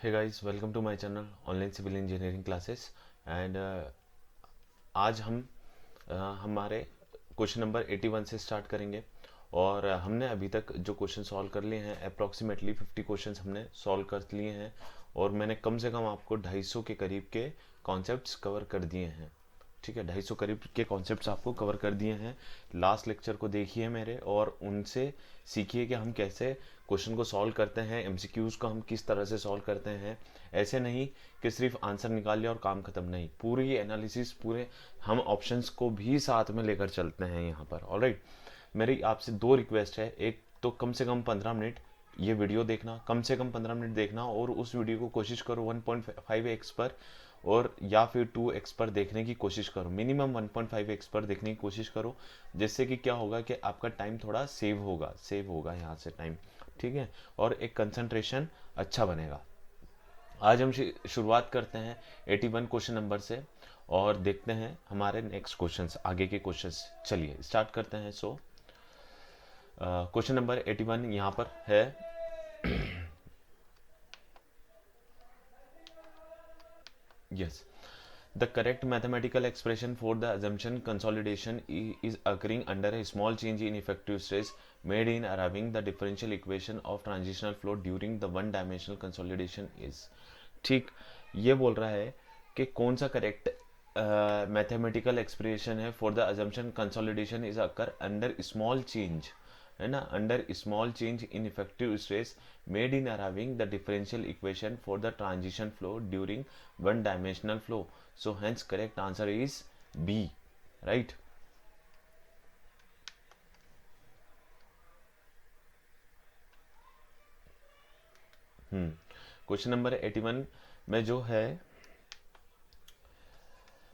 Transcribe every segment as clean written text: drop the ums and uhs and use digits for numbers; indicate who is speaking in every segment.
Speaker 1: Hey guys, welcome to my channel online civil engineering classes. And आज हम हमारे question number 81 से start करेंगे। और हमने अभी तक जो क्वेश्चन सॉल्व कर लिए हैं अप्रॉक्सीमेटली 50 क्वेश्चंस हमने सॉल्व कर लिए हैं। और मैंने कम से कम आपको 250 के करीब के कॉन्सेप्ट्स कवर कर दिए हैं। ठीक है, 250 करीब के कॉन्सेप्ट्स आपको कवर कर दिए हैं। लास्ट लेक्चर को देखिए मेरे और उनसे सीखिए कि हम कैसे क्वेश्चन को सॉल्व करते हैं, एमसीक्यूज को हम किस तरह से सॉल्व करते हैं। ऐसे नहीं कि सिर्फ आंसर निकाल लिया और काम खत्म, नहीं, पूरी एनालिसिस, पूरे हम ऑप्शंस को भी साथ में लेकर चलते हैं यहाँ पर। ऑलराइट, मेरी आपसे दो रिक्वेस्ट है। एक तो कम से कम 15 मिनट ये वीडियो देखना, कम से कम 15 मिनट देखना, और उस वीडियो को कोशिश करो 1.5x पर और या फिर 2x पर देखने की कोशिश करो। मिनिमम 1.5x पर देखने की कोशिश करो, जिससे कि क्या होगा कि आपका टाइम थोड़ा सेव होगा यहाँ से टाइम। ठीक है, और एक कंसंट्रेशन अच्छा बनेगा। आज हम शुरुआत करते हैं 81 क्वेश्चन नंबर से और देखते हैं हमारे नेक्स्ट क्वेश्चंस, आगे के क्वेश्चंस। चलिए स्टार्ट करते हैं। सो क्वेश्चन नंबर 81 यहाँ पर है। Yes. The correct mathematical expression for the assumption consolidation is occurring under a small change in effective stress made in arriving the differential equation of transitional flow during the one dimensional consolidation is। ठीक, ये बोल रहा है कि कौन सा correct mathematical expression है for the assumption consolidation is occur under small change, है ना, under small change in effective stress made in arriving the differential equation for the transition flow during one dimensional flow. So hence correct answer is B, right. Question number 81 में जो है,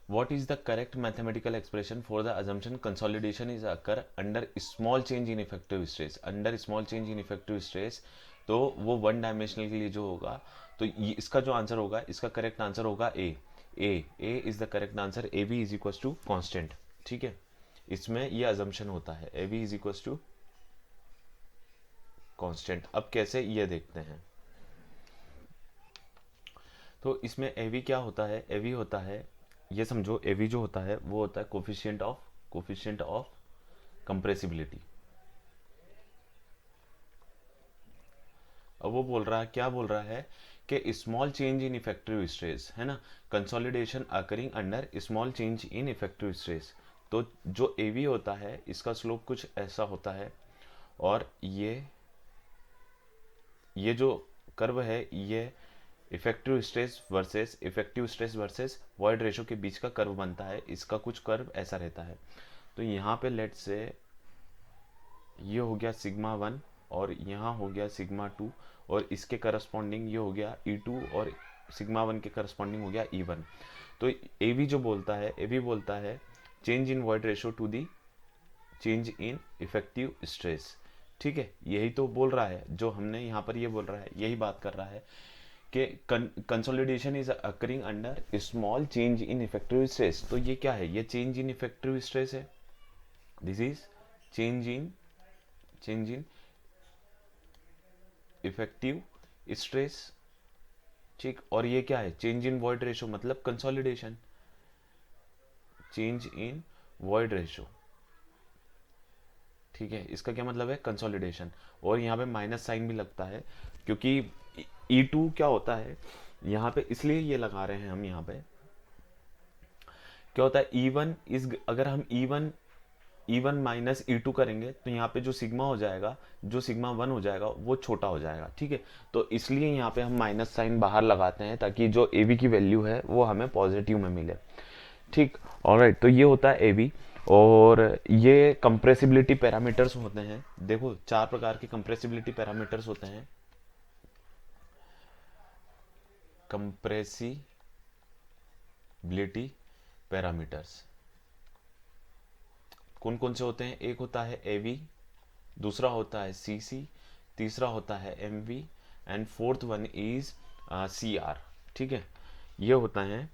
Speaker 1: what is the correct mathematical expression for the assumption consolidation is occur under small change in effective stress। under small change in effective stress, तो वो one dimensional के लिए जो होगा, तो इसका जो आंसर होगा, इसका करेक्ट आंसर होगा A is the correct answer. A B is equal to constant. ठीक है, इसमें ये अजम्पशन होता है, A B is equal to constant. अब कैसे ये देखते हैं। तो इसमें ए वी क्या होता है, ए वी होता है, ये समझो, ए वी जो होता है वो होता है कोफिशिएंट ऑफ कंप्रेसिबिलिटी। अब वो बोल रहा है, क्या बोल रहा है कि small change in effective stress, है ना, consolidation occurring under small change in effective stress. तो जो ए वी होता है इसका स्लोप कुछ ऐसा होता है, और ये जो कर्व है ये effective stress versus void ratio के बीच का कर्व बनता है। इसका कुछ कर्व ऐसा रहता है। तो यहाँ पे लेट से ये हो गया सिग्मा 1 और यहाँ हो गया सिग्मा 2, और इसके करस्पॉन्डिंग ये हो गया E2, और सिग्मा 1 के करस्पॉन्डिंग हो गया E1। तो ए वी जो बोलता है, ए वी बोलता है change in void ratio to the change in effective stress. ठीक है, यही तो बोल रहा है, जो हमने यहाँ पर ये बोल रहा है, यही बात कर रहा है कि consolidation is occurring under small change in effective stress. तो ये क्या है, ये चेंज इन इफेक्टिव स्ट्रेस है। This is change in effective stress. ठीक, और ये क्या है, चेंज इन वॉइड रेशो, मतलब consolidation, change in void ratio. ठीक है, इसका क्या मतलब है, कंसोलिडेशन। और यहाँ पे माइनस साइन भी लगता है, क्योंकि E2 क्या होता है यहाँ पे, इसलिए ये लगा रहे हैं हम यहाँ पे। क्या होता है E1 इज, अगर हम E1 माइनस E2 करेंगे तो यहाँ पे जो सिग्मा हो जाएगा, जो सिग्मा 1 हो जाएगा वो छोटा हो जाएगा। ठीक है, तो इसलिए यहाँ पे हम माइनस साइन बाहर लगाते हैं ताकि जो ए वी की वैल्यू है वो हमें पॉजिटिव में मिले। ठीक, ऑलराइट, तो ये होता है ए वी। और ये कंप्रेसिबिलिटी पैरामीटर्स होते हैं। देखो, 4 प्रकार के कंप्रेसिबिलिटी पैरामीटर्स होते हैं। कंप्रेसिबिलिटी पैरामीटर्स कौन कौन से होते हैं, एक होता है एवी, दूसरा होता है सीसी, तीसरा होता है MV, and fourth one is CR. ठीक है, ये होता है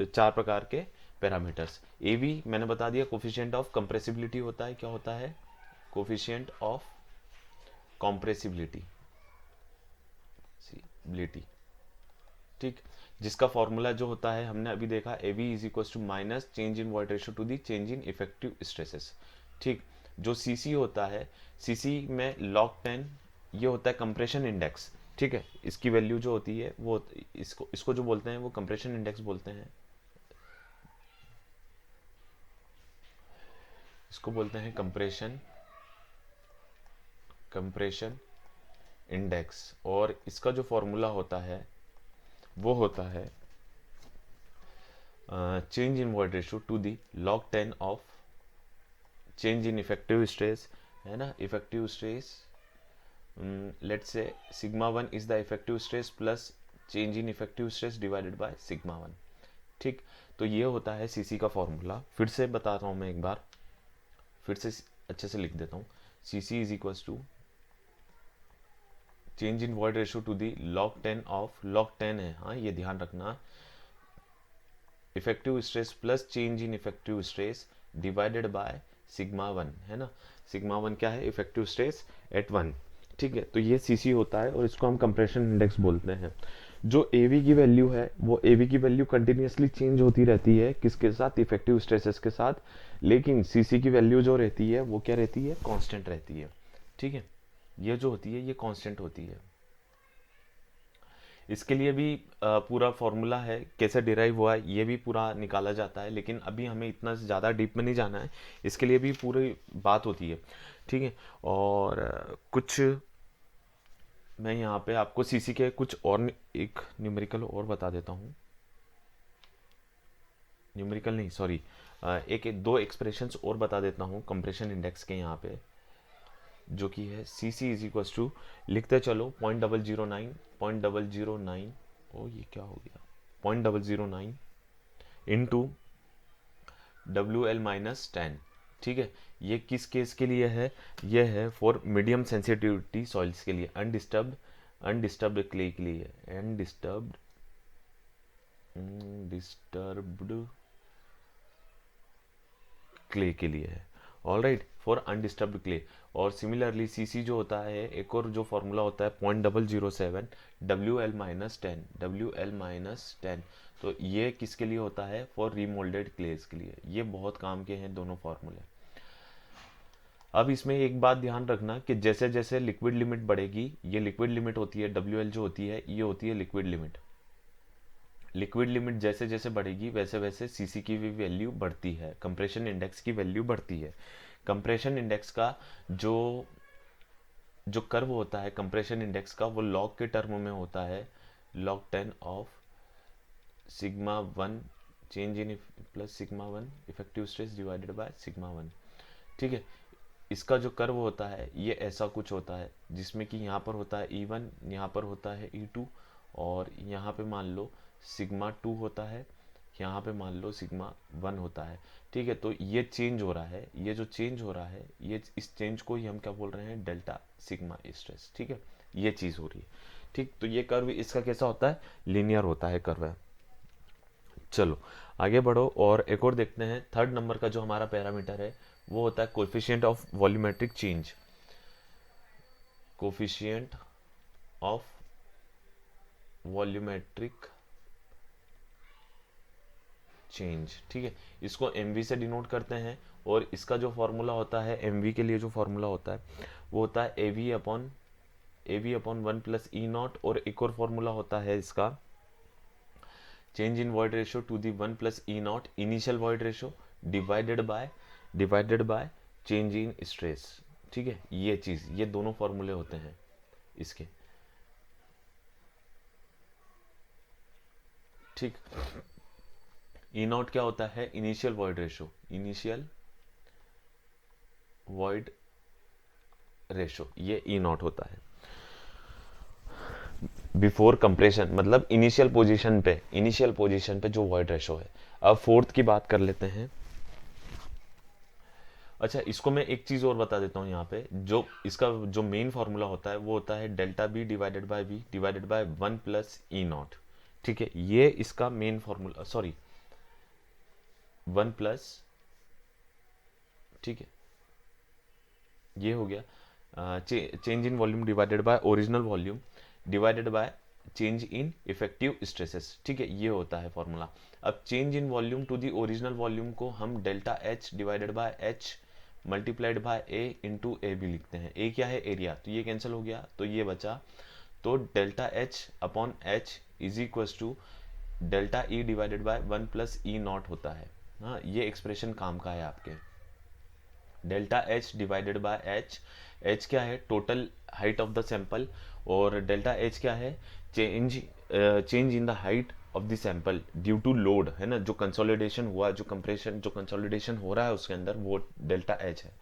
Speaker 1: 4 प्रकार के पैरामीटर्स। एवी मैंने बता दिया, कोफिशिएंट ऑफ कंप्रेसिबिलिटी होता है। क्या होता है, कोफिशिएंट ऑफ कंप्रेसिबिलिटी। ठीक, जिसका फॉर्मूला जो होता है हमने अभी देखा, A V is equal to minus change in void ratio to the change in effective stresses. ठीक, जो सी सी होता है, सी सी में log 10 ये होता है कंप्रेशन इंडेक्स। ठीक है, इसकी वैल्यू जो होती है वो इसको इसको जो बोलते हैं वो कंप्रेशन इंडेक्स बोलते हैं, इसको बोलते हैं कंप्रेशन कंप्रेशन इंडेक्स। और इसका जो फॉर्मूला होता है वो होता है change in void ratio to the log 10 of change in effective stress, है ना। Effective stress, let's say sigma 1 is the effective stress plus change in effective stress divided by sigma 1। ठीक, तो ये होता है सीसी का फॉर्मूला। फिर से बताता हूँ मैं एक बार, फिर से अच्छे से लिख देता हूँ। C C is equal to change in void ratio to the log 10 of, log 10 है, हाँ ये ध्यान रखना, effective stress plus change in effective stress divided by sigma 1, है ना। सिग्मा 1 क्या है, इफेक्टिव स्ट्रेस एट 1। ठीक है, तो ये सीसी होता है और इसको हम कंप्रेशन इंडेक्स बोलते हैं। जो एवी की वैल्यू है वो एवी की वैल्यू कंटिन्यूसली चेंज होती रहती है, किसके साथ, इफेक्टिव स्ट्रेसेस के साथ, लेकिन सीसी की वैल्यू जो रहती है वो क्या रहती है, कांस्टेंट रहती है। ठीक है, ये जो होती है ये कांस्टेंट होती है। इसके लिए भी पूरा फॉर्मूला है, कैसे डिराइव हुआ है ये भी पूरा निकाला जाता है, लेकिन अभी हमें इतना ज़्यादा डीप में नहीं जाना है, इसके लिए भी पूरी बात होती है। ठीक है, और कुछ मैं यहाँ पे आपको सीसी के कुछ और एक न्यूमेरिकल और बता देता हूँ, न्यूमेरिकल नहीं सॉरी, एक दो एक्सप्रेशंस और बता देता हूँ कंप्रेशन इंडेक्स के यहाँ पे, जो कि है सी सी इज इक्वल टू, लिखते चलो 0.009 ओ ये क्या हो गया, 0.009 इंटू WL-10। ठीक है, ये किस केस के लिए है, ये है फॉर मीडियम सेंसिटिविटी सॉइल्स के लिए, अनडिस्टर्ब्ड क्ले के लिए, डिस्टर्ब्ड क्ले के लिए है। All right, for undisturbed clay. और सिमिलरली सीसी जो होता है, एक और जो फॉर्मूला होता है 0.007 WL-10, तो ये किसके लिए होता है, फॉर रीमोल्डेड क्लेस के लिए। ये बहुत काम के हैं दोनों फॉर्मूले। अब इसमें एक बात ध्यान रखना कि जैसे जैसे लिक्विड लिमिट बढ़ेगी, ये लिक्विड लिमिट होती है, WL जो होती है ये होती है लिक्विड लिमिट। लिक्विड लिमिट जैसे जैसे बढ़ेगी वैसे वैसे सीसी की भी वैल्यू बढ़ती है, कंप्रेशन इंडेक्स की वैल्यू बढ़ती है। कंप्रेशन इंडेक्स का जो जो कर्व होता है कंप्रेशन इंडेक्स का, वो लॉग के टर्म में होता है, log 10 of sigma 1 change in plus sigma 1 effective stress divided by sigma 1। ठीक है, इसका जो कर्व होता है ये ऐसा कुछ होता है, जिसमें कि यहाँ पर होता है E1, यहाँ पर होता है E2, और यहाँ पे मान लो सिग्मा 2 होता है, यहाँ पे मान लो सिग्मा 1 होता है। ठीक है, तो ये चेंज हो रहा है, ये जो चेंज हो रहा है, ये इस चेंज को ही हम क्या बोल रहे हैं, डेल्टा सिग्मा स्ट्रेस। ठीक है, ये चीज़ हो रही है। ठीक, तो ये कर्व इसका कैसा होता है, लीनियर होता है कर्व है। चलो आगे बढ़ो और एक और देखते हैं। थर्ड नंबर का जो हमारा पैरामीटर है वो होता है coefficient of volumetric change, coefficient of volumetric change. ठीक है, इसको एमवी से डिनोट करते हैं, और इसका जो फॉर्मूला होता है एमवी के लिए, जो फॉर्मूला होता है वो होता है AV upon 1 plus E naught, और एक और फॉर्मूला होता है इसका change in void ratio to the 1 plus E naught initial void ratio divided by change in stress. ठीक है, ये चीज, ये दोनों फॉर्मूले होते हैं इसके। ठीक, ई नॉट क्या होता है, initial void ratio, initial void ratio, ये ई नॉट होता है बिफोर कंप्रेशन, मतलब इनिशियल पोजीशन पे जो वॉइड रेशियो है। अब फोर्थ की बात कर लेते हैं। अच्छा, इसको मैं एक चीज और बता देता हूँ यहाँ पे, जो इसका जो मेन फॉर्मूला होता है वो होता है delta B divided by 1 plus E naught. ठीक है, ये इसका मेन फॉर्मूला, सॉरी 1 प्लस, ठीक है ये हो गया change in volume divided by original volume divided by change in effective stresses. ठीक है, ये होता है फॉर्मूला। अब change in volume to the original volume को हम delta H divided by H multiplied by A into A भी लिखते हैं। ए क्या है? एरिया, तो ये कैंसिल हो गया, तो ये बचा। तो delta H upon H is equal to delta E divided by 1 plus E naught होता है। हाँ, ये एक्सप्रेशन काम का है आपके। Delta H divided by H, H क्या है? Total height of the sample, और डेल्टा एच क्या है? Change in the height of the sample due to load, है ना, जो कंसोलिडेशन हुआ, जो कंप्रेशन, जो कंसोलिडेशन हो रहा है उसके अंदर, वो डेल्टा एच है।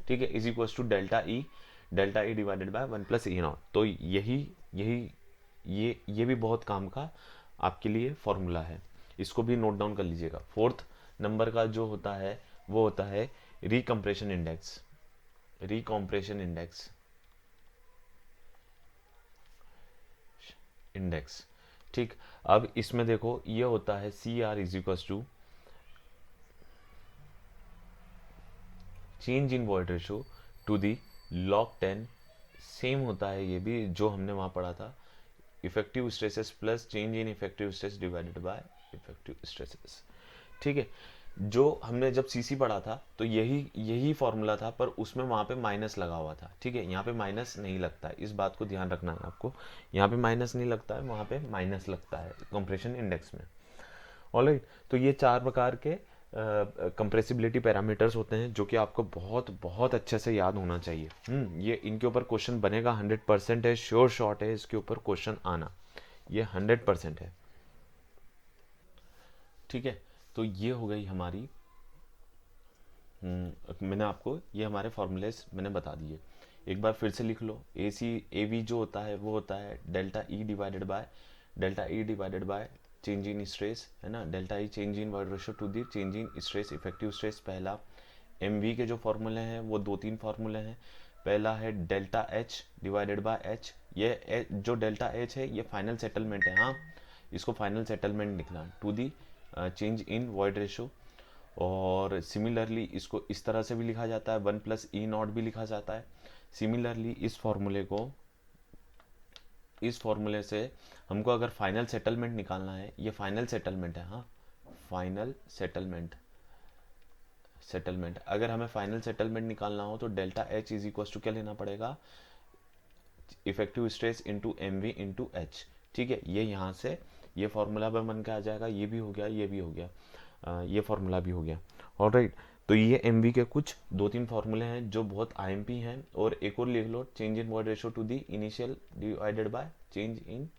Speaker 1: ठीक है, is equal to delta E divided by 1 plus E naught. तो ये भी बहुत काम का आपके लिए फॉर्मूला है, इसको भी नोट डाउन कर लीजिएगा। फोर्थ नंबर का जो होता है वो होता है रिकम्प्रेशन इंडेक्स। रिकम्प्रेशन इंडेक्स। ठीक, अब इसमें देखो ये होता है C R is equal to change in void ratio to the log 10। Same होता है ये भी जो हमने वहां पढ़ा था, effective stresses plus change in effective stress divided by effective stresses. ठीक है, जो हमने जब सीसी पढ़ा था तो यही फॉर्मूला था, पर उसमें वहां पे माइनस लगा हुआ था। ठीक है, यहाँ पे माइनस नहीं लगता है, इस बात को ध्यान रखना है आपको। यहाँ पे माइनस नहीं लगता है, वहां पे माइनस लगता है कंप्रेशन इंडेक्स में। ऑलराइट, तो ये 4 प्रकार के कंप्रेसिबिलिटी पैरामीटर्स होते हैं जो कि आपको बहुत बहुत अच्छे से याद होना चाहिए। ये इनके ऊपर क्वेश्चन बनेगा, 100% है, श्योर शॉट है इसके ऊपर क्वेश्चन आना, ये 100% है। ठीक है, तो ये हो गई हमारी मैंने आपको ये हमारे फॉर्मूलेस मैंने बता दिए। एक बार फिर से लिख लो। ए वी जो होता है वो होता है delta E divided by change in stress, है ना, delta E change in void ratio to the change in stress, effective stress पहला। एम वी के जो फॉर्मूले हैं वो 2-3 फॉर्मूले हैं। पहला है delta H divided by H, ये जो डेल्टा एच है ये फाइनल सेटलमेंट है। हाँ, इसको फाइनल सेटलमेंट लिखना to the change in void ratio. और सिमिलरली इसको इस तरह से भी लिखा जाता है, 1 प्लस ई नॉट भी लिखा जाता है। सिमिलरली इस फॉर्मूले से हमको अगर फाइनल सेटलमेंट निकालना है, ये फाइनल सेटलमेंट है। हाँ, फाइनल सेटलमेंट अगर हमें फाइनल सेटलमेंट निकालना हो तो delta H is equal to क्या लेना पड़ेगा? Effective stress into M V into H. ठीक है, ये यहाँ से ये फॉर्मूला बन के आ जाएगा, ये भी हो गया, ये भी हो गया, ये फॉर्मूला भी हो गया। ऑलराइट, तो ये एम वी के कुछ 2-3 फॉर्मूले हैं जो बहुत आईएमपी हैं। और एक और लिख लो, change in void ratio to the initial divided by change in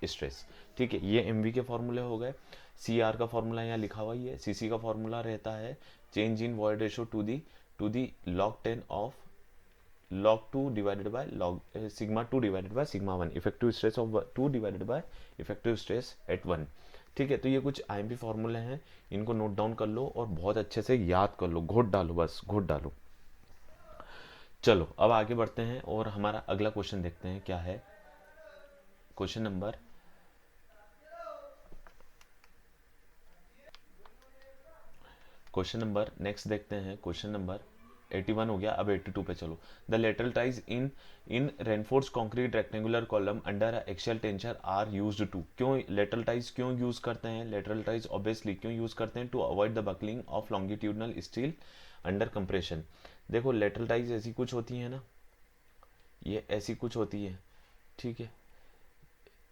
Speaker 1: stress. ठीक है, ये एम वी के फॉर्मूले हो गए। सी आर का फॉर्मूला यहाँ लिखा हुआ ही है। सी सी का फॉर्मूला रहता है change in void ratio to the log 10 of log 2 divided by log sigma 2 divided by sigma 1, effective stress of 2 divided by effective stress at 1। ठीक है, तो ये कुछ आईएमपी फॉर्मूले हैं, इनको नोट डाउन कर लो और बहुत अच्छे से याद कर लो, घोट डालो, बस घोट डालो। चलो अब आगे बढ़ते हैं और हमारा अगला क्वेश्चन देखते हैं क्या है। क्वेश्चन नंबर नेक्स्ट देखते हैं। क्वेश्चन नंबर 81 हो गया, अब 82 पे चलो। The lateral ties in reinforce concrete rectangular column under axial tension are used to. क्यों लेटरल टाइज क्यों यूज करते हैं? लेटरल टाइज ऑब्वियसली क्यों यूज करते हैं? To avoid the buckling of longitudinal steel under compression. देखो लेटरल टाइज ऐसी कुछ होती है ना, ये ऐसी कुछ होती है। ठीक है,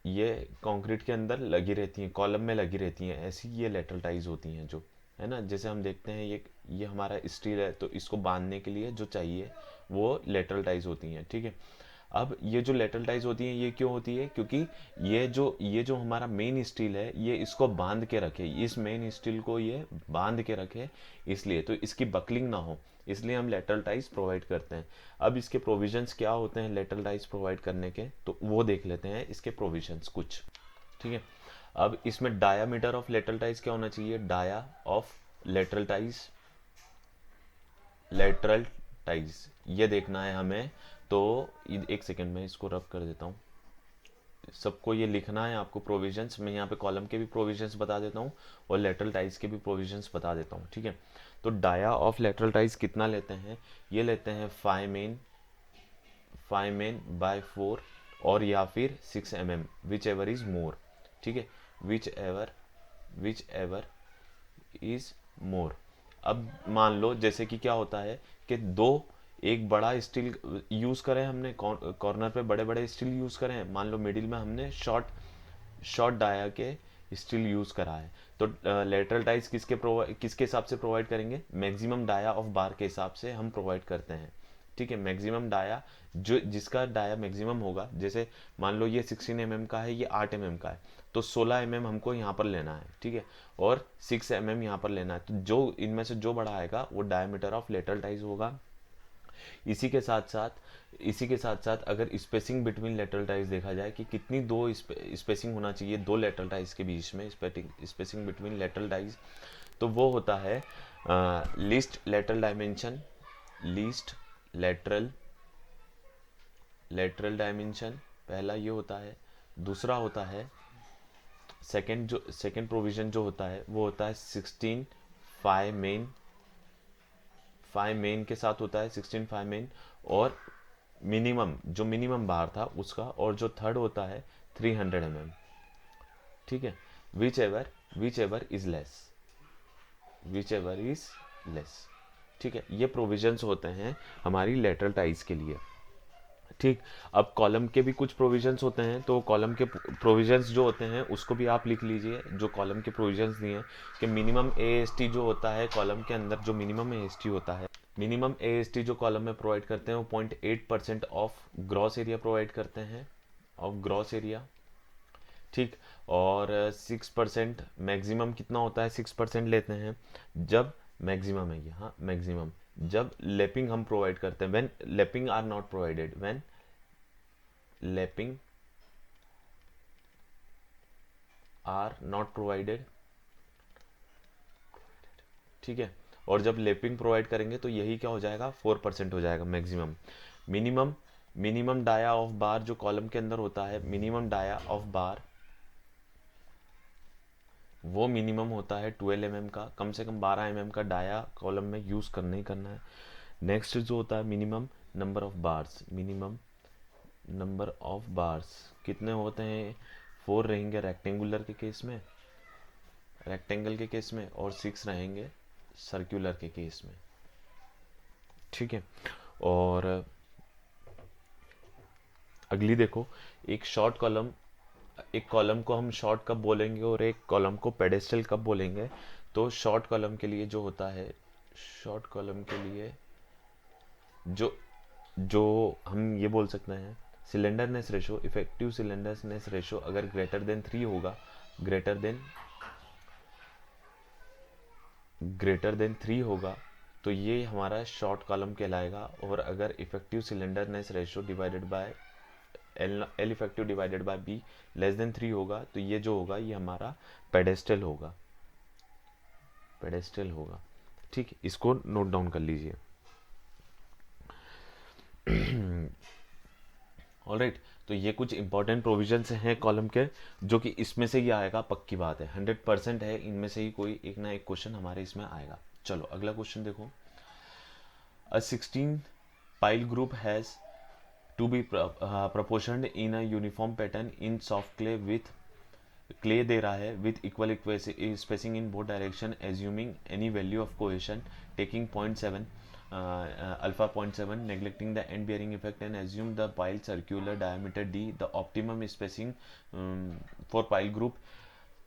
Speaker 1: ये कंक्रीट के अंदर लगी रहती हैं, कॉलम में लगी रहती हैं, ऐसी ये लेटरल टाइज होती हैं जो, है ना। जैसे हम देखते हैं ये हमारा स्टील है, तो इसको बांधने के लिए जो चाहिए वो लेटरल टाइज होती हैं। ठीक है, अब ये जो लेटरल टाइज होती हैं ये क्यों होती है? क्योंकि ये जो हमारा मेन स्टील है ये इसको बांध के रखे, इस मेन स्टील को ये बांध के रखे, इसलिए तो इसकी बकलिंग ना हो, इसलिए हम लेटरल टाइज प्रोवाइड करते हैं। अब इसके प्रोविजंस क्या होते हैं लेटरल टाइज प्रोवाइड करने के, तो वो देख लेते हैं इसके प्रोविजंस कुछ। ठीक है, अब इसमें डायामीटर ऑफ लेटरल टाइज क्या होना चाहिए? डाया ऑफ लेटरल टाइज ये देखना है हमें। तो एक सेकेंड में इसको रब कर देता हूँ, सबको ये लिखना है आपको प्रोविजंस। मैं यहाँ पे कॉलम के भी प्रोविजंस बता देता हूँ और लेटरल टाइज के भी प्रोविजंस बता देता हूँ। ठीक है, तो डाया ऑफ लेटरल टाइज कितना लेते हैं? ये लेते हैं 5 मेन बाय 4 और या फिर 6 mm, which ever is more. ठीक है, विच एवर इज मोर। अब मान लो जैसे कि क्या होता है कि एक बड़ा स्टील यूज करें हमने, कॉर्नर पे बड़े बड़े स्टील यूज करें, मान लो मिडिल में हमने शॉर्ट शॉर्ट डाया के स्टील यूज करा है, तो लेटरल टाइज किसके हिसाब से प्रोवाइड करेंगे, मैक्सिमम डाया ऑफ बार के हिसाब से हम प्रोवाइड करते हैं। ठीक है, मैक्सिमम डाया जो जिसका डाया मैक्सिमम होगा, जैसे मान लो ये 16 mm का है, ये 8 mm का है, तो 16 mm हमको यहाँ पर लेना है। ठीक है, और 6 mm यहाँ पर लेना है, तो जो इनमें से जो बड़ा आएगा वो डायमीटर ऑफ लेटरल टाइज होगा। इसी के साथ साथ अगर स्पेसिंग बिटवीन लेटरल टाइज देखा जाए कि कितनी स्पेसिंग होना चाहिए दो लेटरल टाइज के बीच में, स्पेसिंग बिटवीन लेटरल टाइज, तो वो होता है least lateral dimension, least lateral dimension, पहला ये होता है। दूसरा होता है सेकेंड प्रोविजन जो होता है वो होता है 16 5 मेन के साथ होता है, 16 5 मेन, और मिनिमम बार था उसका, और जो थर्ड होता है 300 mm। ठीक है, विच एवर इज लेस। ठीक है, ये प्रोविजंस होते हैं हमारी लेटरल टाइज के लिए। ठीक, अब कॉलम के भी कुछ प्रोविजंस होते हैं, तो कॉलम के प्रोविजंस जो होते हैं उसको भी आप लिख लीजिए, जो कॉलम के प्रोविजंस दिए हैं कि मिनिमम एएसटी जो होता है कॉलम के अंदर, जो मिनिमम एएसटी होता है, मिनिमम एएसटी जो कॉलम में प्रोवाइड करते हैं वो 0.8% ऑफ ग्रॉस एरिया प्रोवाइड करते हैं, ऑफ ग्रॉस एरिया। ठीक, और 6% मैक्सिमम कितना होता है, 6% लेते हैं जब मैक्सिमम है ये, हाँ मैक्सिमम, जब लैपिंग हम प्रोवाइड करते हैं, when lapping are not provided, when lapping are not provided. ठीक है, और जब लैपिंग प्रोवाइड करेंगे तो यही क्या हो जाएगा, 4% हो जाएगा maximum. Minimum dia of bar जो कॉलम के अंदर होता है, मिनिमम डाया ऑफ बार वो मिनिमम होता है 12 mm का, कम से कम 12 mm का डाया कॉलम में यूज करना ही करना है। नेक्स्ट जो होता है मिनिमम नंबर ऑफ बार्स, कितने होते हैं, 4 रहेंगे रेक्टेंगुलर के केस में, रेक्टेंगल के केस में, और 6 रहेंगे सर्कुलर के केस में। ठीक है, और अगली देखो, एक कॉलम को हम शॉर्ट कब बोलेंगे और एक कॉलम को पेडेस्टल कब बोलेंगे। तो शॉर्ट कॉलम के लिए जो होता है, शॉर्ट कॉलम के लिए जो जो हम ये बोल सकते हैं, slenderness ratio, effective slenderness ratio अगर ग्रेटर देन 3 होगा, ग्रेटर देन 3 होगा, तो ये हमारा शॉर्ट कॉलम कहलाएगा। और अगर effective slenderness ratio divided by L effective divided by be less than 3 होगा, तो ये जो होगा ये हमारा पेडेस्टल होगा। ठीक, इसको नोट डाउन कर लीजिए। ऑलराइट, तो ये कुछ इंपॉर्टेंट प्रोविजंस हैं कॉलम के, जो कि इसमें से ही आएगा, पक्की बात है, 100% है, इनमें से ही कोई एक ना एक क्वेश्चन हमारे इसमें आएगा। चलो अगला क्वेश्चन देखो। अ 16 pile group has to be proportioned in a uniform pattern in soft clay with clay दे रहा है with equal spacing in both direction, assuming any value of cohesion, taking 0.7 alpha 0.7, neglecting the end bearing effect, and assume the pile circular diameter d, the optimum spacing for pile group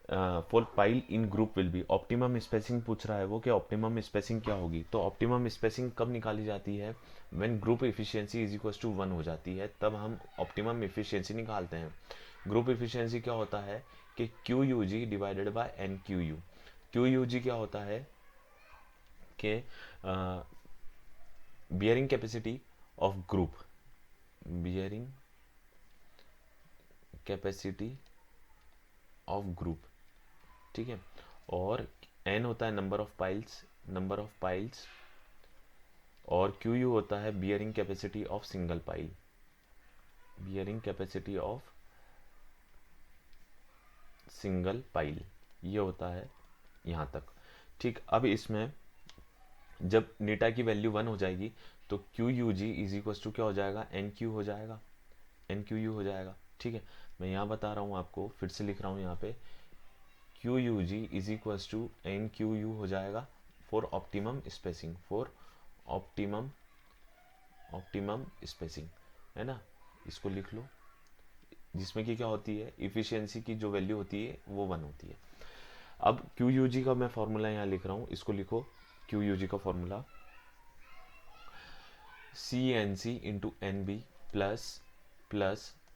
Speaker 1: for pile in group will be. Optimum spacing पूछ रहा है वो, कि optimum spacing क्या होगी। तो optimum spacing कब निकाली जाती है, when group efficiency is equal to 1 हो जाती है, तब हम ऑप्टिमम एफिशिएंसी निकालते हैं। ग्रुप एफिशिएंसी क्या होता है कि Q U G divided by N Q U. Q U G क्या होता है कि bearing capacity of group, bearing capacity of group. ठीक है, और n होता है नंबर ऑफ पाइल्स, और QU होता है bearing capacity of single pile, ये होता है यहाँ तक। ठीक, अब इसमें जब नीटा की वैल्यू 1 हो जाएगी तो QUG इज इक्वल टू क्या हो जाएगा, NQ हो जाएगा। एन क्यू यू हो जाएगा। ठीक है, मैं यहाँ बता रहा हूँ आपको, फिर से लिख रहा हूँ यहाँ पे, Q U G is equals to N Q U हो जाएगा for optimum spacing, for optimum optimum spacing, है ना। इसको लिख लो, जिसमें कि क्या होती है, इफिशियंसी की जो वैल्यू होती है वो 1 होती है। अब क्यू यू जी का मैं फॉर्मूला यहाँ लिख रहा हूँ, इसको लिखो, क्यू यू जी का formula C N C into N B plus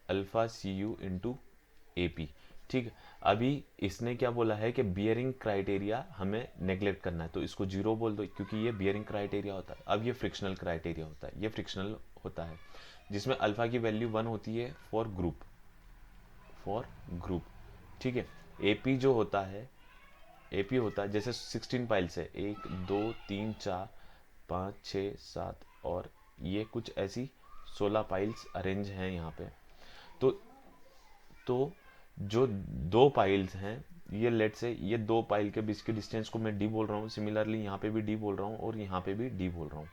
Speaker 1: alpha C U into A P. ठीक है, अभी इसने क्या बोला है कि बियरिंग क्राइटेरिया हमें नेग्लेक्ट करना है, तो इसको 0 बोल दो, क्योंकि ये बियरिंग क्राइटेरिया होता है। अब ये फ्रिक्शनल क्राइटेरिया होता है, ये फ्रिक्शनल होता है, जिसमें अल्फा की वैल्यू 1 होती है फॉर ग्रुप। ठीक है, एपी जो होता है, एपी होता है जैसे 16 पाइल्स है, 1 2 3 4 5 6 7, और ये कुछ ऐसी 16 पाइल्स अरेंज हैं यहाँ पे। तो तो जो 2 पाइल्स हैं, ये लेट से ये 2 पाइल के बीच के डिस्टेंस को मैं डी बोल रहा हूँ, सिमिलरली यहाँ पे भी डी बोल रहा हूँ और यहाँ पे भी डी बोल रहा हूँ,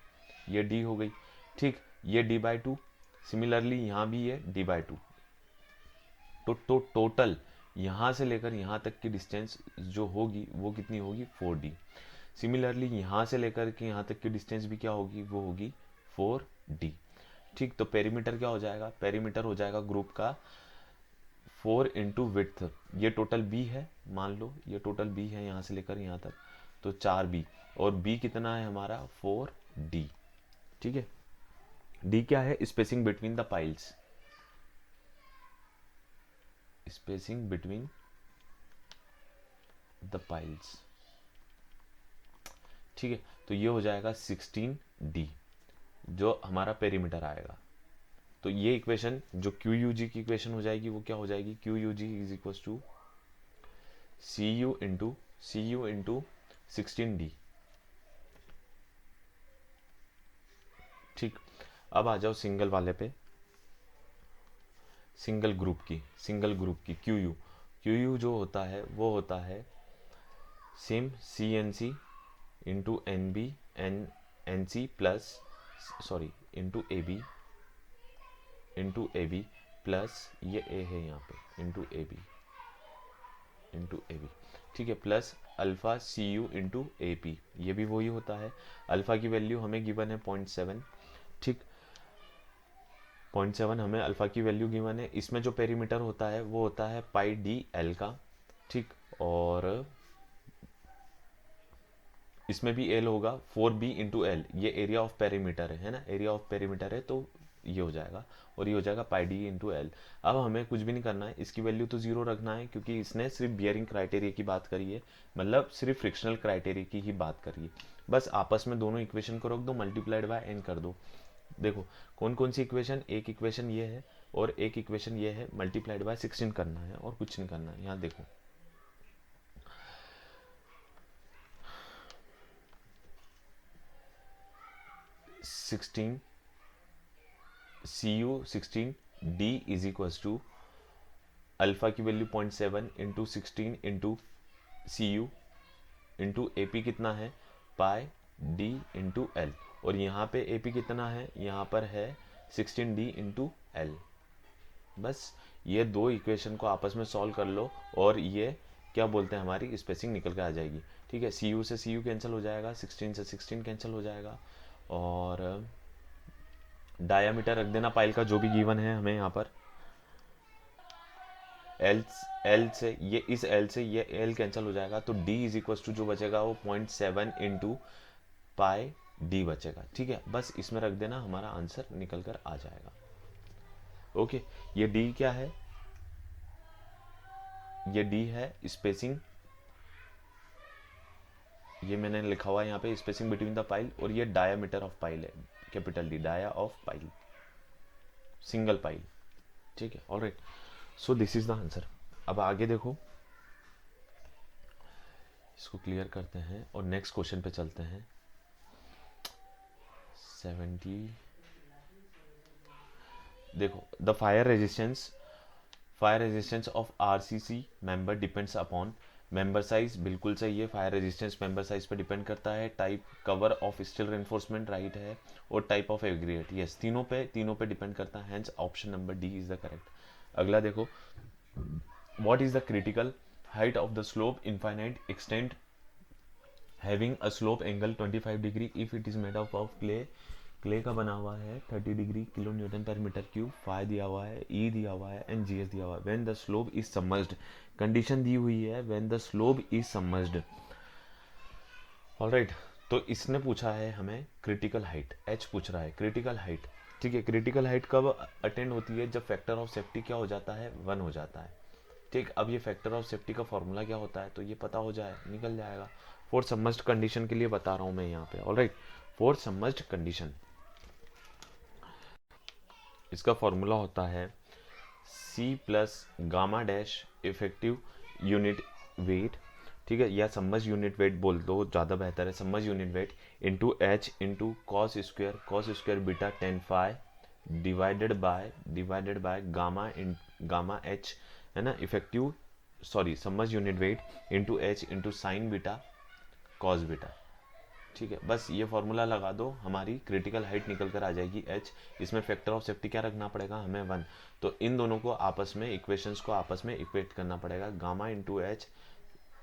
Speaker 1: ये डी हो गई। ठीक, ये डी बाई 2, सिमिलरली यहाँ भी ये डी बाई 2। तो टोटल यहाँ से लेकर यहाँ तक की डिस्टेंस जो होगी वो कितनी होगी, 4d। सिमिलरली यहाँ से लेकर के यहाँ तक की डिस्टेंस भी क्या होगी, वो होगी 4d। ठीक, तो पेरीमीटर क्या हो जाएगा, पेरीमीटर हो जाएगा ग्रुप का 4 इंटू विड्थ, ये टोटल b है, मान लो ये टोटल b है यहाँ से लेकर यहाँ तक, तो 4b, और b कितना है हमारा 4d। ठीक है, d क्या है, spacing between the piles, spacing between the piles. ठीक है, तो ये हो जाएगा 16d, जो हमारा पेरीमीटर आएगा। तो ये इक्वेशन जो क्यू यू जी की इक्वेशन हो जाएगी, वो क्या हो जाएगी, Q U G is equal to C U into 16d। ठीक, अब आ जाओ सिंगल वाले पे, सिंगल ग्रुप की क्यू यू जो होता है वो होता है same C N C into N B N C plus, sorry, into A B plus ये ए है यहाँ पे, इंटू ए बी। ठीक है, plus alpha C U into A P, ये भी वही होता है। अल्फा की वैल्यू हमें गिवन है 0.7। ठीक, 0.7 हमें अल्फा की वैल्यू गिवन है। इसमें जो पेरीमीटर होता है वो होता है पाई डी एल का। ठीक, और इसमें भी एल होगा, 4b इंटू एल, ये एरिया ऑफ पेरीमीटर है ना, एरिया ऑफ पेरीमीटर है, तो ये हो जाएगा, और ये हो जाएगा पाई डी इंटू एल। अब हमें कुछ भी नहीं करना है, इसकी वैल्यू तो 0 रखना है, क्योंकि इसने सिर्फ बियरिंग क्राइटेरिया की बात करी है, मतलब सिर्फ फ्रिक्शनल क्राइटेरिया की ही बात करी है। बस आपस में दोनों इक्वेशन को रख दो, मल्टीप्लाइड बाय एन कर दो। देखो कौन कौन सी इक्वेशन, एक इक्वेशन ये है और एक इक्वेशन ये है, मल्टीप्लाइड बाय 16 करना है और कुछ नहीं करना है। यहाँ देखो, C U 16d is equal to alpha की value 0.7 into 16 into C U into A P कितना है, पाई डी इंटू एल, और यहाँ पे ए पी कितना है, यहाँ पर है 16d इंटू एल। बस ये दो इक्वेशन को आपस में सॉल्व कर लो और ये क्या बोलते हैं, हमारी स्पेसिंग निकल के आ जाएगी। ठीक है, सी यू से सी यू कैंसिल हो जाएगा, 16 से 16 कैंसिल हो जाएगा, और डायामीटर रख देना पाइल का जो भी गिवन है हमें यहाँ पर, एल से ये, इस एल से ये एल कैंसिल हो जाएगा, तो d इज इक्वल टू जो बचेगा वो 0.7 इंटू पाई डी बचेगा। ठीक है, बस इसमें रख देना, हमारा आंसर निकल कर आ जाएगा। ओके, ये d क्या है, ये d है स्पेसिंग, ये मैंने लिखा हुआ है यहाँ पे स्पेसिंग बिटवीन द पाइल, और ये डायामीटर ऑफ पाइल है, capital D, dia of pile, single pile. ठीक है, alright, so this is the answer. अब आगे देखो, इसको क्लियर करते हैं और नेक्स्ट क्वेश्चन पे चलते हैं। 70, देखो, the fire resistance of RCC member depends upon member size बिल्कुल सही है, फायर रेजिस्टेंस मेंबर साइज पे डिपेंड करता है। Type cover of steel reinforcement right है, और टाइप ऑफ एग्रीगेट यस, तीनों पे डिपेंड करता है, hence option number D is the correct. अगला देखो, what is the critical height of the slope infinite extent having a slope angle 25 degree if it is made up of clay. Clay का बना हुआ है 30 degree, kilo Newton पर metre cube, phi दिया हुआ है, ई दिया हुआ है, एंड जी एस दिया हुआ है। When the slope is submerged, condition दी हुई है when the slope is submerged. Alright, तो इसने पूछा है हमें क्रिटिकल हाइट, एच पूछ रहा है क्रिटिकल हाइट। ठीक है, क्रिटिकल हाइट कब अटेंड होती है? जब फैक्टर ऑफ सेफ्टी क्या हो जाता है? 1 हो जाता है। ठीक, अब ये फैक्टर ऑफ सेफ्टी का फॉर्मूला क्या होता है, तो ये पता हो जाए, निकल जाएगा। फॉर सबमर्ज्ड कंडीशन के लिए बता रहा हूं मैं यहाँ पे। ऑलराइट, फॉर सबमर्ज्ड कंडीशन इसका फॉर्मूला होता है C plus gamma dash effective unit weight, ठीक है, या सबमर्ज यूनिट वेट बोल दो ज़्यादा बेहतर है, submerge unit weight into H into cos square beta 10 phi divided by gamma H, है ना, effective sorry submerge unit weight into H into sine beta cos beta. ठीक है, बस ये फॉर्मूला लगा दो, हमारी क्रिटिकल हाइट निकल कर आ जाएगी h। इसमें फैक्टर ऑफ सेफ्टी क्या रखना पड़ेगा हमें? 1। तो इन दोनों को आपस में, इक्वेशंस को आपस में इक्वेट करना पड़ेगा। Gamma into H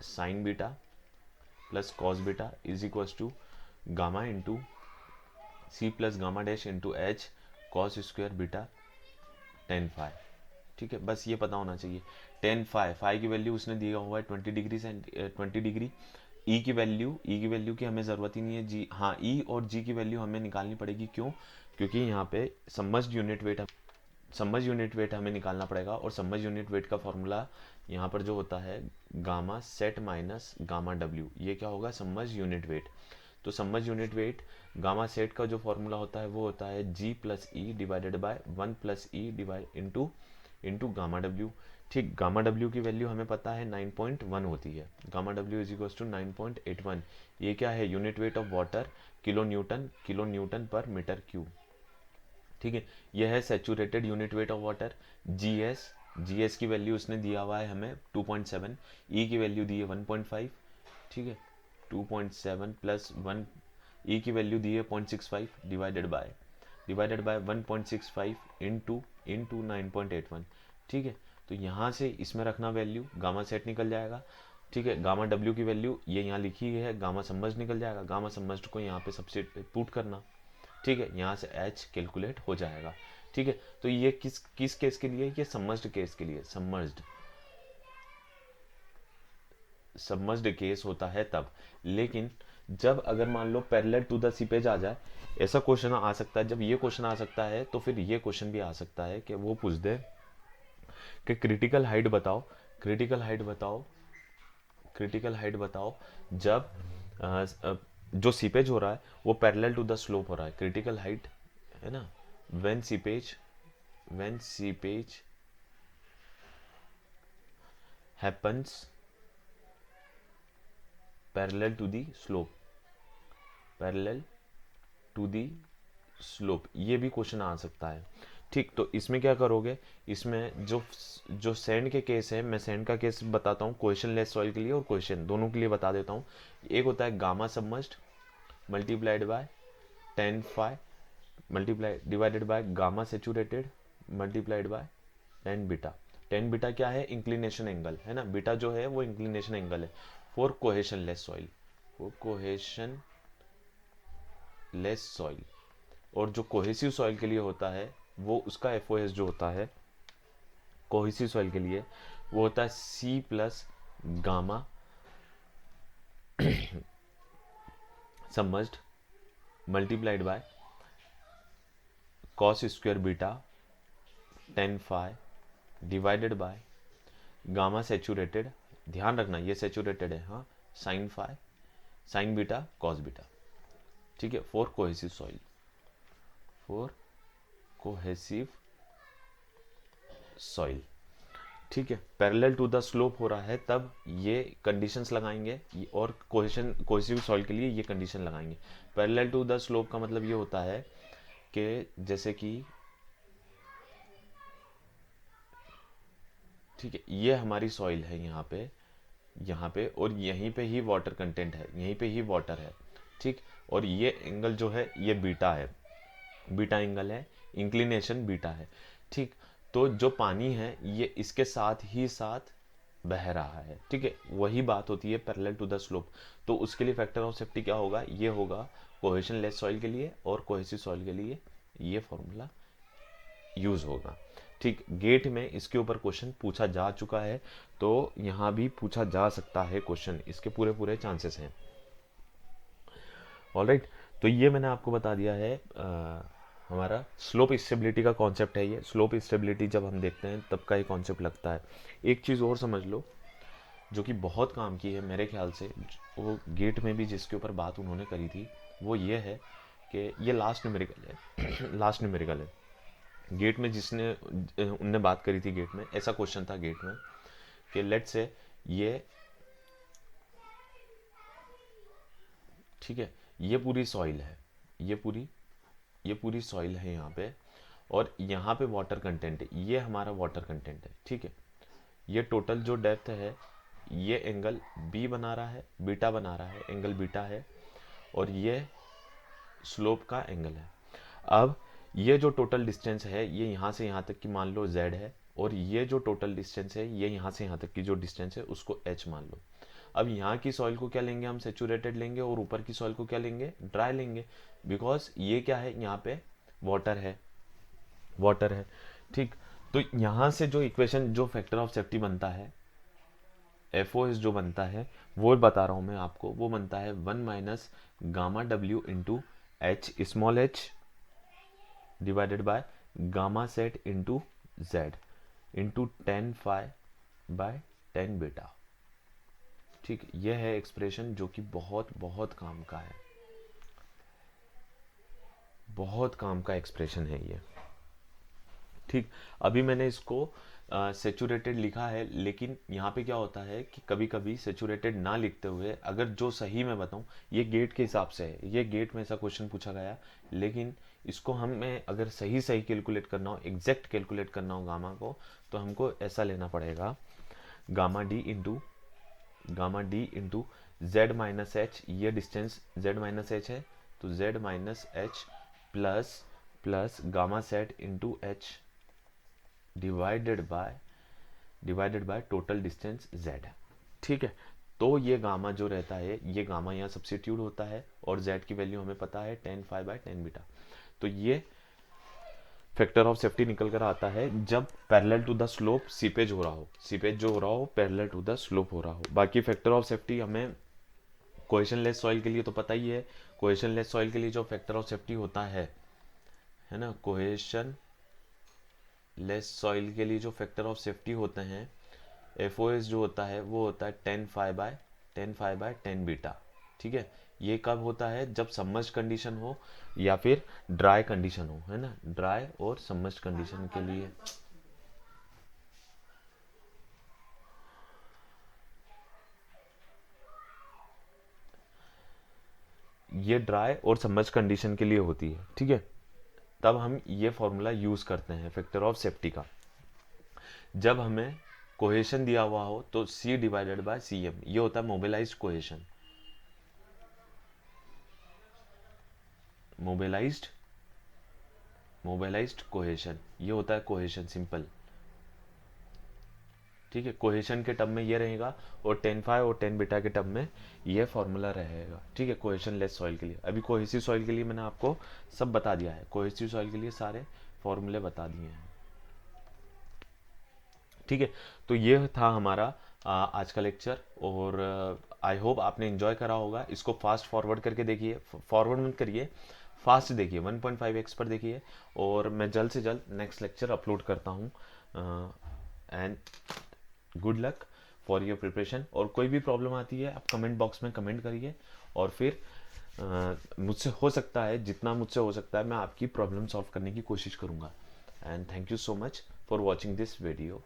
Speaker 1: sine beta plus cos beta is equal to gamma into C plus gamma dash into H cos square beta 10 phi. ठीक है, बस ये पता होना चाहिए। 10 फाई, फाई की वैल्यू उसने दिया हुआ है 20 डिग्री से 20 डिग्री। ई की वैल्यू की हमें ज़रूरत ही नहीं है। जी हाँ, ई और जी की वैल्यू हमें निकालनी पड़ेगी। क्यों? क्योंकि यहाँ पे सबमर्ज्ड यूनिट वेट हमें निकालना पड़ेगा, और सबमर्ज्ड यूनिट वेट का फॉर्मूला यहाँ पर जो होता है gamma sat minus gamma W, ये क्या होगा? Submerged unit weight. तो submerged unit weight gamma sat का जो फॉर्मूला होता है वो होता है G plus E divided by 1 plus E divide into gamma W. ठीक, गामा डब्ल्यू की वैल्यू हमें पता है 9.1 होती है। Gamma W is equal to 9.81। ये क्या है? Unit weight of water, kilo Newton पर मीटर क्यूब। ठीक है, यह है saturated unit weight of water. GS की वैल्यू उसने दिया हुआ है हमें 2.7, ई की वैल्यू दी है 1.5। ठीक है, 2.7 प्लस 1, ई की वैल्यू दी है 0.65 डिवाइडेड बाय 1.65 इंटू 9.81। ठीक है, तो यहाँ से इसमें रखना वैल्यू, गामा सेट निकल जाएगा। ठीक है, गामा डब्ल्यू की वैल्यू ये यहाँ लिखी है, गामा सबमर्ज्ड निकल जाएगा, गामा सबमर्ज्ड को यहाँ पे सब्स्टिट्यूट करना। ठीक है, यहाँ से एच कैलकुलेट हो जाएगा। ठीक है, तो ये किस केस के लिए? ये सबमर्ज्ड केस के लिए। सबमर्ज्ड केस होता है तब। लेकिन जब अगर मान लो पैरेलल टू द सीपेज आ जाए, ऐसा क्वेश्चन आ सकता है। जब ये क्वेश्चन आ सकता है तो फिर ये क्वेश्चन भी आ सकता है कि वो पूछ दे कि क्रिटिकल हाइट बताओ, क्रिटिकल हाइट बताओ, क्रिटिकल हाइट बताओ जब जो सीपेज हो रहा है वो पैरेलल टू द स्लोप हो रहा है। क्रिटिकल हाइट है ना, when seepage happens parallel to the slope, parallel to the slope, ये भी क्वेश्चन आ सकता है। ठीक, तो इसमें क्या करोगे? इसमें जो सैंड के केस है, मैं सैंड का केस बताता हूँ क्वेश्चन लेस सॉइल के लिए और क्वेश्चन दोनों के लिए बता देता हूँ। एक होता है gamma submerged multiplied by 10 phi multiply divided by gamma saturated multiplied by 10 beta. 10 beta क्या है? इंक्लिनेशन एंगल है ना, बीटा जो है वो इंक्लिनेशन एंगल है। For cohesion less soil, for cohesion less soil. और जो कोहेसिव सॉइल के लिए होता है वो उसका एफओएस जो होता है कोहेसिव सॉइल के लिए वो होता है C plus gamma submerged multiplied by cos square beta 10 phi divided by gamma saturated, ध्यान रखना ये सेचुरेटेड है, हाँ, sine phi sine beta cos beta. ठीक है, for cohesive soil, for cohesive soil. ठीक है, पैरेलल टू द स्लोप हो रहा है तब ये कंडीशंस लगाएंगे, और कोहेसिव सॉइल के लिए ये कंडीशन लगाएंगे। पैरेलल टू द स्लोप का मतलब ये होता है कि जैसे कि ठीक है, ये हमारी सॉइल है यहाँ पे, यहाँ पे, और यहीं पे ही वाटर कंटेंट है, यहीं पे ही वाटर है, ठीक। और ये एंगल जो है ये बीटा है, बीटा एंगल है, इंक्लिनेशन बीटा है, ठीक। तो जो पानी है ये इसके साथ ही साथ बह रहा है, ठीक है। वही बात होती है पैरेलल टू द स्लोप। तो उसके लिए फैक्टर ऑफ सेफ्टी क्या होगा, ये होगा कोहेशन लेस सॉइल के लिए और कोहेसिव सॉइल के लिए ये फॉर्मूला यूज होगा, ठीक। गेट में इसके ऊपर क्वेश्चन पूछा जा चुका है, तो यहाँ भी पूछा जा सकता है क्वेश्चन, इसके पूरे पूरे चांसेस हैं। ऑलराइट, तो ये मैंने आपको बता दिया है हमारा स्लोप स्टेबिलिटी का कॉन्सेप्ट है। ये स्लोप स्टेबिलिटी जब हम देखते हैं तब का ये कॉन्सेप्ट लगता है। एक चीज़ और समझ लो जो कि बहुत काम की है मेरे ख्याल से, वो गेट में भी जिसके ऊपर बात उन्होंने करी थी, वो ये है कि ये लास्ट न्यूमेरिकल है लास्ट न्यूमेरिकल है। गेट में जिसने उनने बात करी थी, गेट में ऐसा क्वेश्चन था गेट में कि लेट से ये, ठीक है, ये पूरी सॉइल है, ये पूरी सॉइल है यहाँ पे, और यहाँ पे वाटर कंटेंट है, ये हमारा वाटर कंटेंट है, ठीक है। ये टोटल जो डेप्थ है ये एंगल बी बना रहा है, बीटा बना रहा है, एंगल बीटा है, और ये स्लोप का एंगल है। अब ये जो टोटल डिस्टेंस है ये यहाँ से यहाँ तक की मान लो z है, और ये जो टोटल डिस्टेंस है ये यहाँ से यहाँ तक की जो डिस्टेंस है उसको h मान लो। अब यहाँ की सॉइल को क्या लेंगे हम, सेचुरेटेड लेंगे, और ऊपर की सॉइल को क्या लेंगे, ड्राई लेंगे, बिकॉज ये क्या है, यहाँ पे वाटर है, ठीक। तो यहाँ से जो इक्वेशन, जो फैक्टर ऑफ सेफ्टी बनता है, FOS जो बनता है वो बता रहा हूँ मैं आपको, वो बनता है 1 minus gamma W into H small h divided by gamma sat into Z into 10 phi by 10 beta, ठीक। यह है एक्सप्रेशन जो कि बहुत बहुत काम का है, बहुत काम का एक्सप्रेशन है ये, ठीक। अभी मैंने इसको सेचुरेटेड लिखा है, लेकिन यहाँ पे क्या होता है कि कभी कभी सेचुरेटेड ना लिखते हुए, अगर जो सही मैं बताऊँ, ये गेट के हिसाब से है, ये गेट में ऐसा क्वेश्चन पूछा गया, लेकिन इसको हमें अगर सही कैलकुलेट करना हो, एग्जैक्ट कैलकुलेट करना हो गामा को, तो हमको ऐसा लेना पड़ेगा, gamma D into Z minus H, ये डिस्टेंस जेड माइनस एच है, तो Z minus H plus gamma sat into H divided by total distance z है, ठीक है। तो ये गामा जो रहता है, ये गामा यहाँ सब्स्टिट्यूट होता है, और z की वैल्यू हमें पता है 10 फाई बाय 10 बीटा। तो ये फैक्टर ऑफ सेफ्टी निकल कर आता है जब parallel to the slope seepage हो रहा हो, पैरेलल टू द स्लोप हो रहा हो। बाकी फैक्टर ऑफ सेफ्टी हमें कोहेशन लेस सॉइल के लिए तो पता ही है। कोहेशन लेस सॉइल के लिए जो फैक्टर ऑफ सेफ्टी होता है ना, कोहेशन लेस सॉइल के लिए जो फैक्टर ऑफ सेफ्टी होते हैं, FOS जो होता है वो होता है 10 फाई बाय 10 बीटा, ठीक है। ये कब होता है, जब सबमर्ज कंडीशन हो या फिर ड्राई कंडीशन हो, है ना, ड्राई और सबमर्ज कंडीशन के लिए। ये ड्राई और सबमर्ज कंडीशन के लिए होती है, ठीक है। तब हम ये फॉर्मूला यूज करते हैं फैक्टर ऑफ सेफ्टी का। जब हमें कोहेशन दिया हुआ हो तो C डिवाइडेड बाय CM, ये होता है मोबिलाइज्ड कोहेशन, मोबिलाइज्ड कोहेशन, ये होता है कोहेशन सिंपल, ठीक है। कोहेशन के टर्म में ये रहेगा, और 10 फाई और 10 बीटा के टर्म में ये फॉर्मूला रहेगा, ठीक है, कोहेशन लेस सॉइल के लिए। अभी कोहेसिव सॉइल के लिए मैंने आपको सब बता दिया है, कोहेसिव सॉइल के लिए सारे फॉर्मूले बता दिए हैं, ठीक है। तो ये था हमारा आज का लेक्चर, और आई होप आपने एंजॉय करा होगा। इसको फास्ट फॉरवर्ड करके देखिए, फॉरवर्ड मत करिए, फास्ट देखिए, 1.5x पर देखिए, और मैं जल्द से जल्द नेक्स्ट लेक्चर अपलोड करता हूँ। And good luck for your preparation, और कोई भी प्रॉब्लम आती है आप कमेंट बॉक्स में कमेंट करिए, और फिर मुझसे हो सकता है, जितना मुझसे हो सकता है मैं आपकी प्रॉब्लम सॉल्व करने की कोशिश करूँगा। And thank you so much for watching this video.